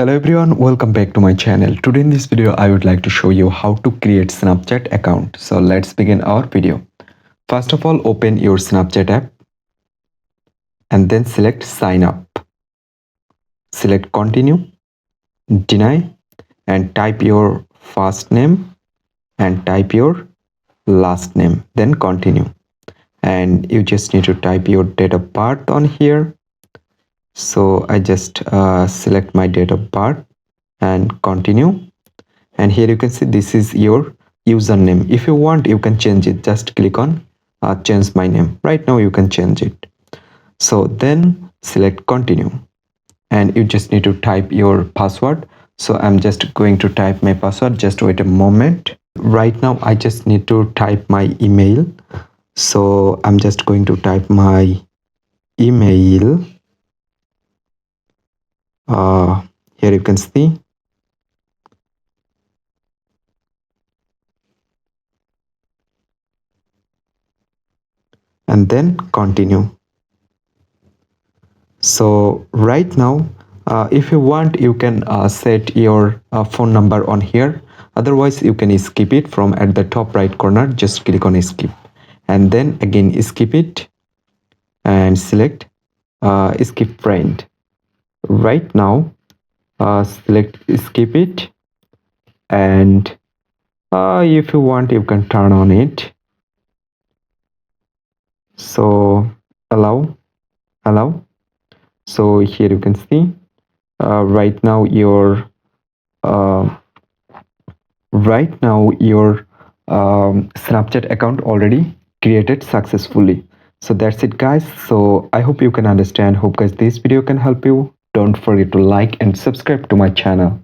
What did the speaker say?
Hello everyone, welcome back to my channel. Today in this video I would like to show you how to create Snapchat account. So let's begin our video. First of all, open your Snapchat app and then select sign up. Select continue, deny, and type your first name and type your last name, then continue. And you just need to type your date of birth on here. So I just select my date of birth and continue. And here you can see this is your username. If you want, you can change it. Just click on change my name. Right now you can change it. So then select continue and you just need to type your password. So I'm just going to type my password. Just wait a moment. Right now I just need to type my email. So I'm just going to type my email. Here you can see. And then continue. So right now, if you want, you can set your phone number on here. Otherwise, you can skip it from at the top right corner. Just click on skip and then again skip it and select skip friend. Right now, select skip it, and if you want, you can turn on it. So allow. So here you can see right now your Snapchat account already created successfully. So that's it guys. So I hope you can understand. Hope guys this video can help you. Don't forget to like and subscribe to my channel.